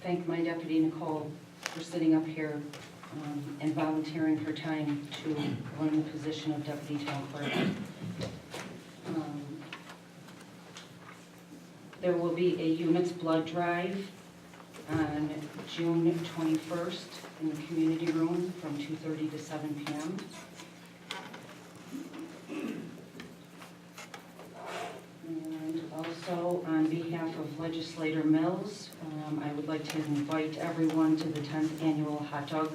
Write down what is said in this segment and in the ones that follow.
thank my deputy Nicole for sitting up here and volunteering her time to learn the position of deputy town clerk. There will be a units blood drive on June 21st in the community room from 2:30 to 7 p.m. And also, on behalf of Legislator Mills, I would like to invite everyone to the 10th Annual Hot Dog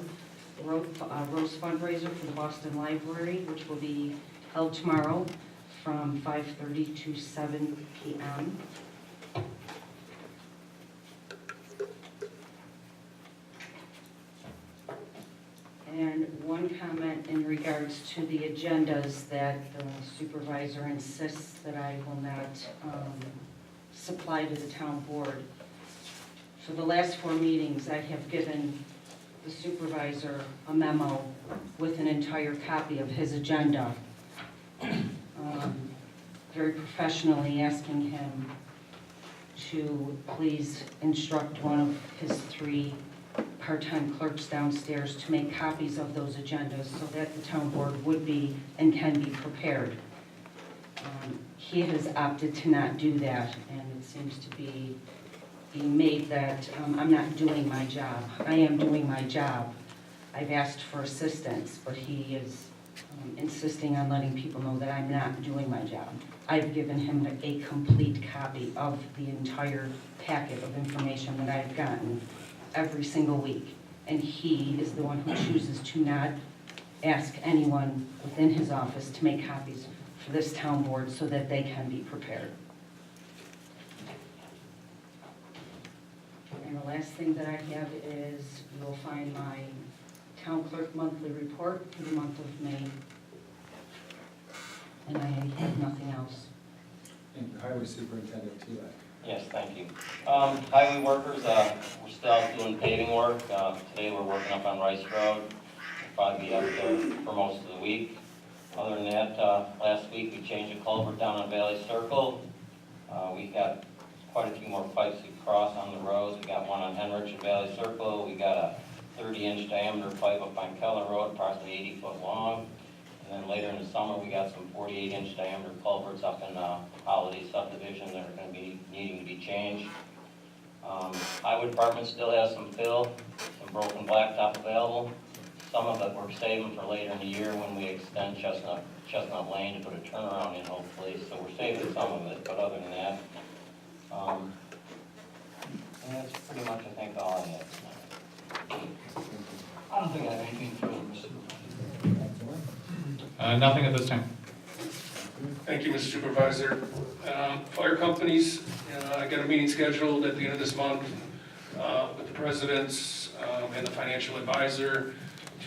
Roast Fundraiser for the Boston Library, which will be held tomorrow from 5:30 to 7 p.m. And one comment in regards to the agendas that the supervisor insists that I will not supply to the town board. For the last 4 meetings, I have given the supervisor a memo with an entire copy of his agenda, very professionally asking him to please instruct one of his 3 part-time clerks downstairs to make copies of those agendas so that the town board would be and can be prepared. He has opted to not do that, and it seems to be being made that I'm not doing my job. I am doing my job. I've asked for assistance, but he is insisting on letting people know that I'm not doing my job. I've given him a complete copy of the entire packet of information that I've gotten every single week, and he is the one who chooses to not ask anyone within his office to make copies for this town board so that they can be prepared. And the last thing that I have is you'll find my town clerk monthly report for the month of May, and I have nothing else. And Highway Superintendent Telak. Yes, thank you. Highway workers, we're still out doing paving work. Today we're working up on Rice Road. We'll probably be up there for most of the week. Other than that, last week we changed a culvert down on Valley Circle. We got quite a few more pipes to cross on the roads. We got one on Henrich and Valley Circle. We got a 30-inch diameter pipe up on Keller Road, approximately 80 foot long. And then later in the summer, we got some 48-inch diameter culverts up in Holiday subdivision that are going to be needing to be changed. Highway department still has some fill, some broken blacktop available. Some of it we're saving for later in the year when we extend Chestnut Lane to put a turnaround in, hopefully. So we're saving some of it, but other than that, and that's pretty much, I think, all I have tonight. I don't think I have anything further, Mr. Nothing at this time. Thank you, Mr. Supervisor. Fire companies, I got a meeting scheduled at the end of this month with the presidents and the financial advisor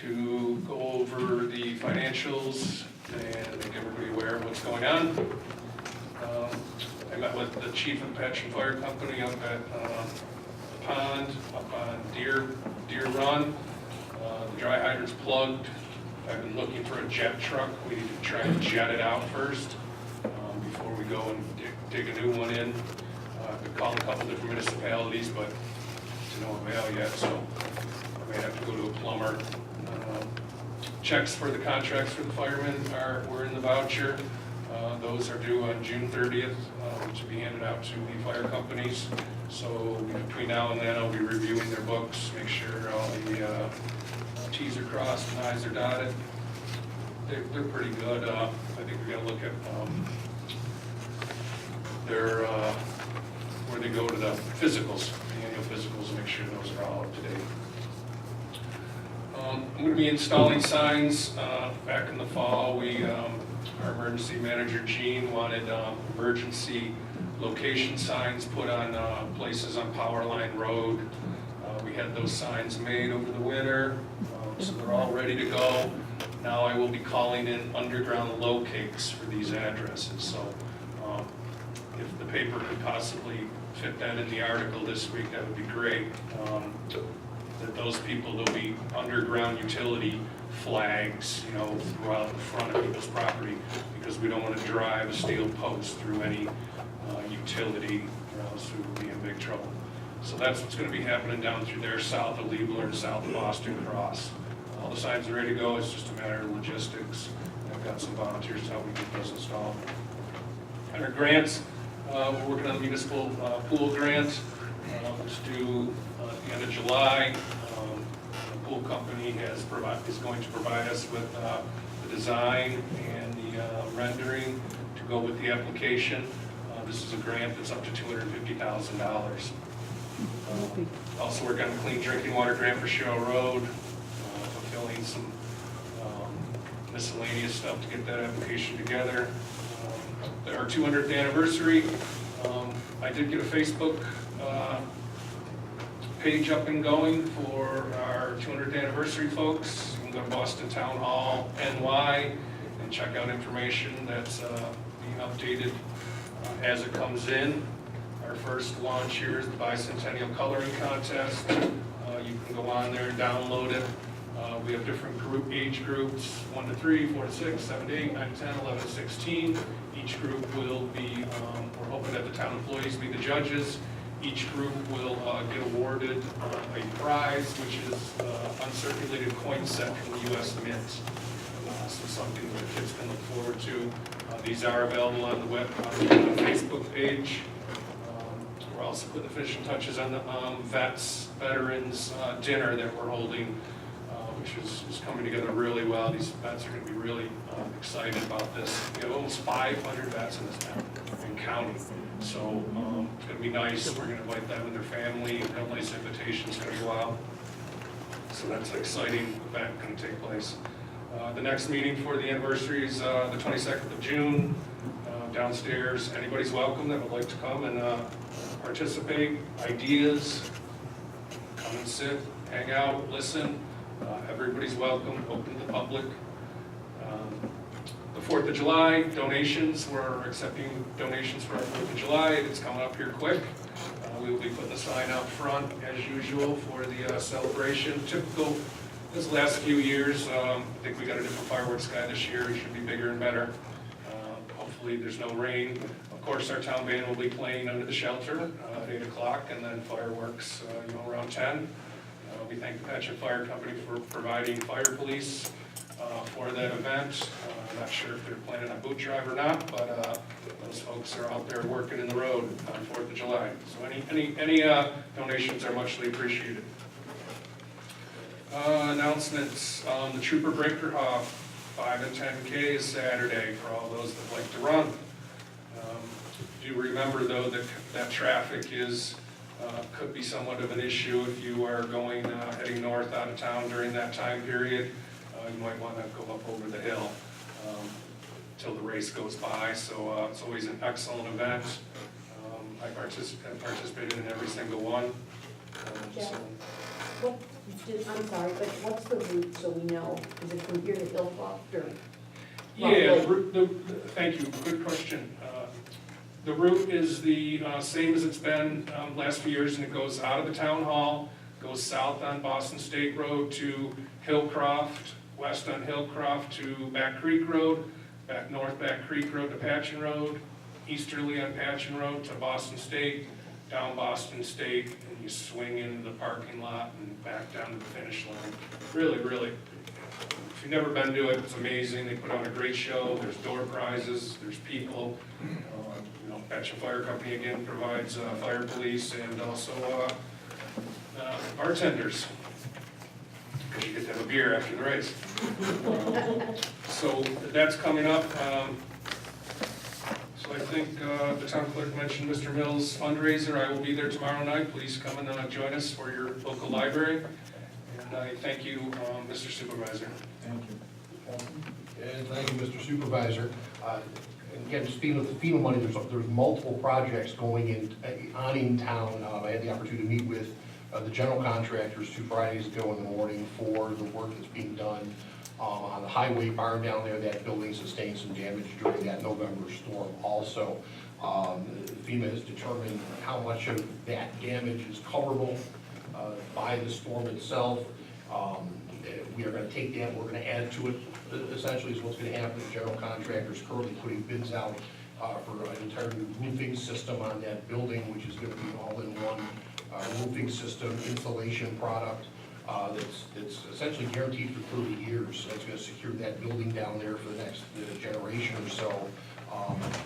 to go over the financials and make everybody aware of what's going on. I met with the chief of Patchen Fire Company up at the pond, up on Deer Run. The dry hydrant's plugged. I've been looking for a jet truck. We need to try and jet it out first before we go and dig a new one in. I've been calling a couple different municipalities, but to no avail yet, so I may have to go to a plumber. Checks for the contracts for the firemen were in the voucher. Those are due on June 30th, which will be handed out to the fire companies. So between now and then, I'll be reviewing their books, make sure all the T's are crossed and I's are dotted. They're pretty good. I think we got to look at their where they go to the physicals, the annual physicals, and make sure those are all up to date. I'm going to be installing signs back in the fall. Our emergency manager, Gene, wanted emergency location signs put on places on Powerline Road. We had those signs made over the winter, so they're all ready to go. Now I will be calling in underground locates for these addresses. So if the paper could possibly fit that in the article this week, that would be great. That those people, there'll be underground utility flags, throughout the front of people's property, because we don't want to drive a steel post through any utility, or else we will be in big trouble. So that's what's gonna be happening down through there, south of Liebler and south of Boston Cross. All the signs are ready to go, it's just a matter of logistics. I've got some volunteers to help me get those installed. Under grants, we're working on the municipal pool grant. It's due at the end of July. The pool company is going to provide us with the design and the rendering to go with the application. This is a grant that's up to $250,000. Also working on a clean drinking water grant for Sherrill Road, fulfilling some miscellaneous stuff to get that application together. Our 200th anniversary, I did get a Facebook page up and going for our 200th anniversary folks. You can go to Boston Town Hall NY and check out information that's being updated as it comes in. Our first launch here is the Bicentennial Coloring Contest. You can go on there and download it. We have different age groups, 1 to 3, 4 to 6, 7 to 8, 9 to 10, 11 to 16. Each group will be, we're hoping that the town employees be the judges. Each group will get awarded a prize, which is uncirculated coin set from the U.S. Mint. So something that the kids can look forward to. These are available on the Facebook page. We're also putting the finishing touches on the veterans dinner that we're holding, which is coming together really well. These vets are going to be really excited about this. We have almost 500 vets in this town and counting. So it's going to be nice. We're going to invite them and their family. A nice invitation's going to go out. So that's an exciting event going to take place. The next meeting for the anniversary is the 22nd of June downstairs. Anybody's welcome that would like to come and participate. Ideas, come and sit, hang out, listen. Everybody's welcome, open to the public. The 4th of July, donations. We're accepting donations for our 4th of July. It's coming up here quick. We will be putting a sign out front as usual for the celebration. Typical this last few years. I think we got a different fireworks guy this year. It should be bigger and better. Hopefully there's no rain. Of course, our town band will be playing under the shelter at 8 o'clock, and then fireworks around 10. We thank the Patchen Fire Company for providing fire police for that event. I'm not sure if they're planning a boot drive or not, but those folks are out there working in the road on 4th of July. So any donations are muchly appreciated. Announcements, the Trooper Brinkerhoff 5 and 10K is Saturday for all those that like to run. Do remember though that traffic is could be somewhat of an issue if you are going heading north out of town during that time period. You might want to go up over the hill till the race goes by. So it's always an excellent event. I participated in every single one. I'm sorry, but what's the route so we know? Is it from here to Hillcroft or? Yeah, thank you, good question. The route is the same as it's been last few years, and it goes out of the town hall, goes south on Boston State Road to Hillcroft, west on Hillcroft to Back Creek Road, back north Back Creek Road to Patchen Road, easterly on Patchen Road to Boston State, down Boston State, and you swing into the parking lot and back down to the finish line. Really, really, if you've never been to it, it's amazing. They put on a great show. There's door prizes, there's people. Patchen Fire Company again provides fire police and also bartenders, because you get to have a beer after the race. So that's coming up. So I think the town clerk mentioned Mr. Mills' fundraiser. I will be there tomorrow night. Please come and join us for your local library. And I thank you, Mr. Supervisor. Thank you. And thank you, Mr. Supervisor. And again, speaking of the FEMA money, there's multiple projects going on in town. I had the opportunity to meet with the general contractors 2 Fridays ago in the morning for the work that's being done on the highway barn down there. That building sustained some damage during that November storm also. FEMA has determined how much of that damage is coverable by the storm itself. We are going to take that, we're going to add to it. Essentially is what's going to happen. The general contractor is currently putting bids out for an entire new roofing system on that building, which is going to be an all-in-one roofing system, insulation product, that's essentially guaranteed for 30 years. That's gonna secure that building down there for the next generation or so.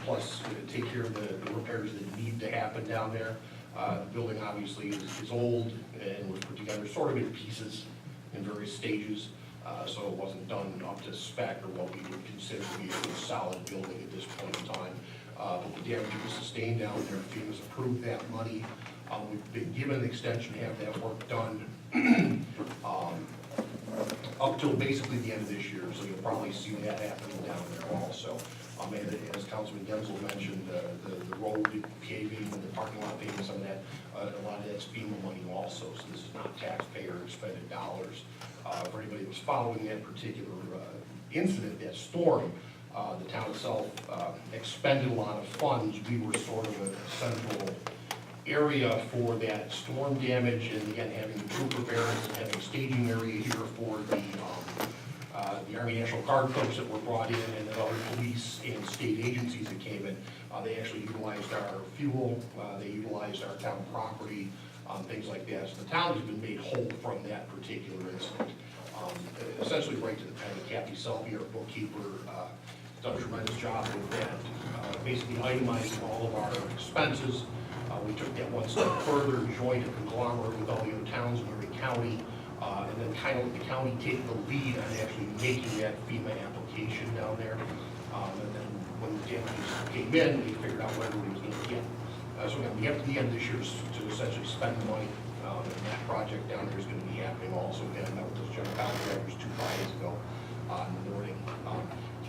Plus, take care of the repairs that need to happen down there. The building obviously is old and was put together sort of in pieces in various stages. So it wasn't done up to spec or what we would consider to be a good solid building at this point in time. But the damage was sustained down there, FEMA's approved that money. We've been given an extension to have that work done up till basically the end of this year, so you'll probably see that happening down there also. And as Councilman Genzel mentioned, the road paving and the parking lot paving, some of that, a lot of that's FEMA money also, so this is not taxpayer expended dollars. For anybody that was following that particular incident, that storm, the town itself expended a lot of funds. We were sort of a central area for that storm damage, and again, having the trooper barracks and having a staging area here for the Army National Guard folks that were brought in, and then other police and state agencies that came in. They actually utilized our fuel, they utilized our town property, things like that. So the town has been made whole from that particular incident. Essentially right to the penny. Kathy Selby, our bookkeeper, done a tremendous job with that, basically itemizing all of our expenses. We took that one step further, joined a conglomerate with all the other towns in Erie County, and then kind of let the county take the lead on actually making that FEMA application down there. And then when the damages came in, they figured out what everybody was going to get. So we have to the end of this year to essentially spend the money, and that project down there is going to be happening also. Again, I met with those general contractors 2 Fridays ago in the morning.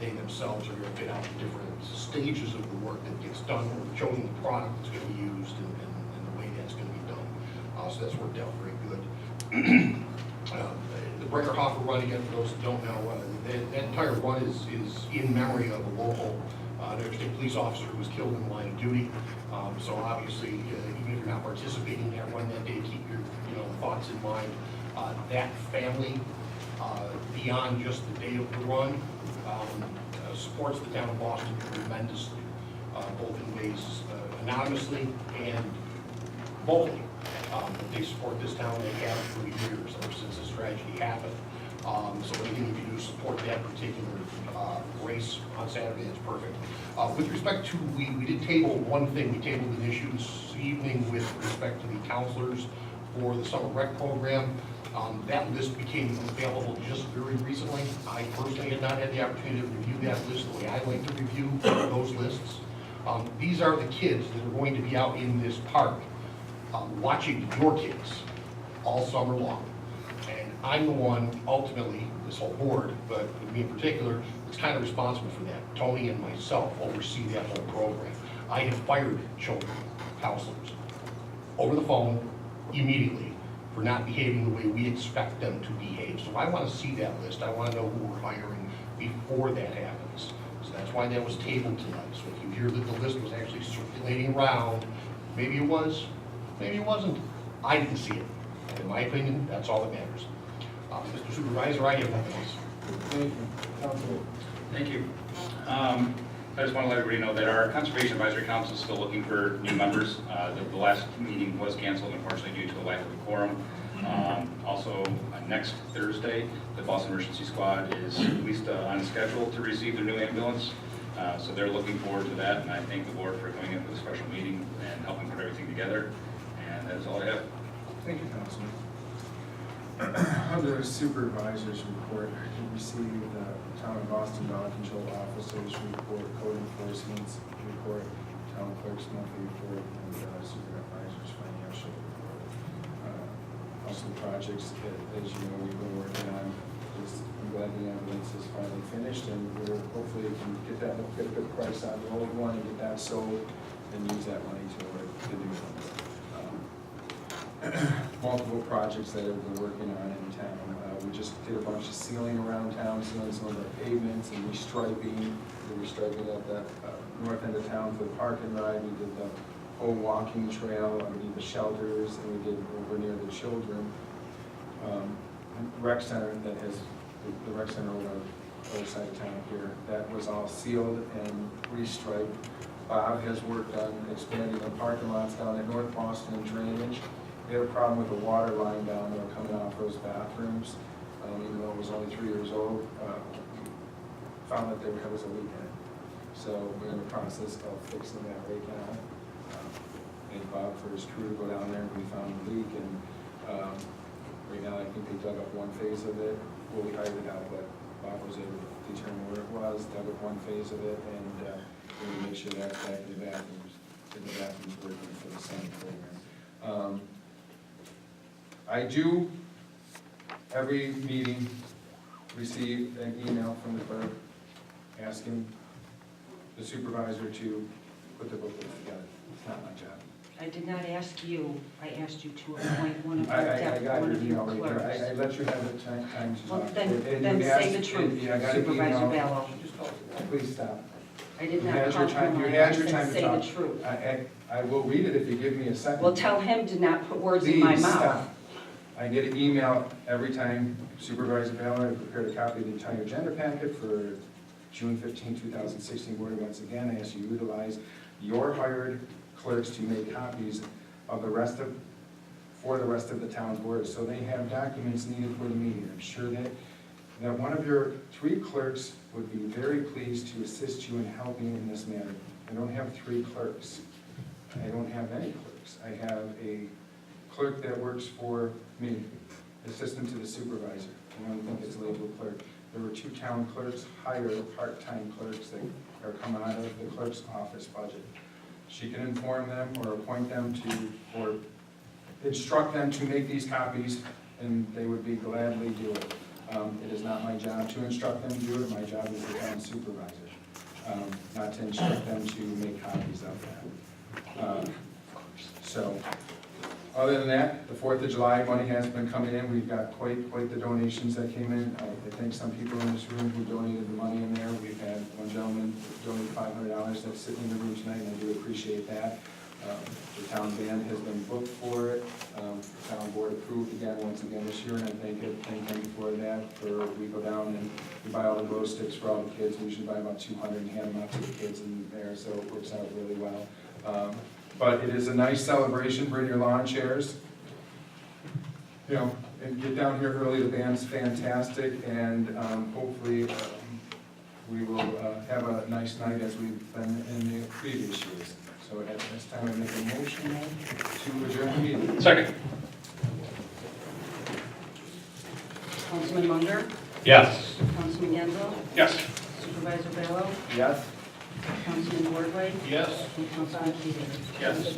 They themselves are going to fit out the different stages of the work that gets done, showing the product that's going to be used and the way that's going to be done. So that's worked out very good. The Breckerhofer run, again, for those that don't know, that entire run is in memory of a local New York State police officer who was killed in the line of duty. So obviously, even if you're not participating in that run that day, keep your thoughts in mind. That family, beyond just the day of the run, supports the town of Boston tremendously, both in ways anonymously and vocally. They support this town, they have for years, ever since this tragedy happened. So anything you can do to support that particular race on Saturday is perfect. With respect to, we did table one thing, we tabled an issue this evening with respect to the counselors for the summer rec program. That list became available just very recently. I personally had not had the opportunity to review that list the way I like to review those lists. These are the kids that are going to be out in this park watching your kids all summer long. And I'm the one, ultimately, this whole board, but me in particular, that's kind of responsible for that. Tony and myself oversee that whole program. I have fired children counselors over the phone immediately for not behaving the way we expect them to behave. So I want to see that list. I want to know who we're hiring before that happens. So that's why that was tabled tonight. So if you hear that the list was actually circulating around, maybe it was, maybe it wasn't. I didn't see it. And in my opinion, that's all that matters. Mr. Supervisor, I have nothing else. Thank you. Council. Thank you. I just want to let everybody know that our Conservation Advisory Council is still looking for new members. The last meeting was canceled, unfortunately, due to a lack of a quorum. Also, next Thursday, the Boston Emergency Squad is at least on schedule to receive their new ambulance. So they're looking forward to that, and I thank the board for coming in for the special meeting and helping put everything together. And that's all I have. Thank you, Councilman. Under Supervisor's report, we received the Town of Boston Dog Control Officers Report, Code Enforcement's Report, Town Clerk's Monthly Report, and Supervisor's Financial Report. Also projects, as you know, we've been working on. I'm glad the ambulance is finally finished, and we're hopefully can get a good price on the old one and get that sold and use that money toward the new one. Multiple projects that we've been working on in town. We just did a bunch of sealing around town, sealing some of our pavements and restriping. We're restriping at the north end of town for the park and ride. We did the whole walking trail underneath the shelters, and we did over near the children. Rec center that has, the rec center over on the other side of town here, that was all sealed and restriped. Bob has worked on expanding the parking lots down at North Boston and drainage. we had a problem with the water line down there coming off those bathrooms, even though it was only 3 years old. Found that there was a leak in it. So we're in the process of fixing that right now. And Bob for his crew to go down there, and we found the leak, and right now I think they dug up one phase of it. Well, we hired it out, but Bob was able to determine where it was, dug up one phase of it, and we're gonna make sure that's back in the bathrooms, working for the same program. I do, every meeting, receive an email from the clerk asking the supervisor to put the booklet together. It's not my job. I did not ask you, I asked you to appoint one of I your got one your of your email right there. clerks. I let you have the time to Well, talk. then And you say the asked- truth, yeah, I got an Supervisor email. Bello. Please stop. I did You not had your time, compliment you him, had I your said time to say talk. the truth. I will read it if you give me a second. Well, tell him to not put words in my Please mouth. stop. I get an email every time Supervisor Ballard prepared a copy of the entire agenda packet for June 15, 2016 board. Once again, I ask you to utilize your hired clerks to make copies of the rest of, for the rest of the town's boards, so they have documents needed for the meeting. I'm sure that one of your 3 clerks would be very pleased to assist you in helping in this matter. I don't have 3 clerks. I don't have any clerks. I have a clerk that works for me, assistant to the supervisor. I don't think it's labeled clerk. There were 2 town clerks, hired part-time clerks that are coming out of the clerk's office budget. She can inform them or appoint them to, or instruct them to make these copies, and they would be gladly do it. It is not my job to instruct them to do it. My job is the town supervisor, not to instruct them to make copies of that. So, other than that, the 4th of July money has been coming in. We've got quite the donations that came in. I thank some people in this room who donated the money in there. We've had one gentleman donate $500 that's sitting in the room tonight, and I do appreciate that. The town band has been booked for it. The town board approved again, once again this year, and I thank them for that. We go down and we buy all the glow sticks for all the kids. We usually buy about 200 and hand them out to the kids in there, so it works out really well. But it is a nice celebration. Bring your lawn chairs. You know, and get down here early. The band's fantastic, and hopefully we will have a nice night as we've been in the previous years. So at this time, I make a motion to adjourn the meeting. Second. Councilman Munger, Yes. Councilman Yenzel, Yes. Supervisor Bello, Yes? Councilman Wardway, Yes. and Councilman Keating. Yes.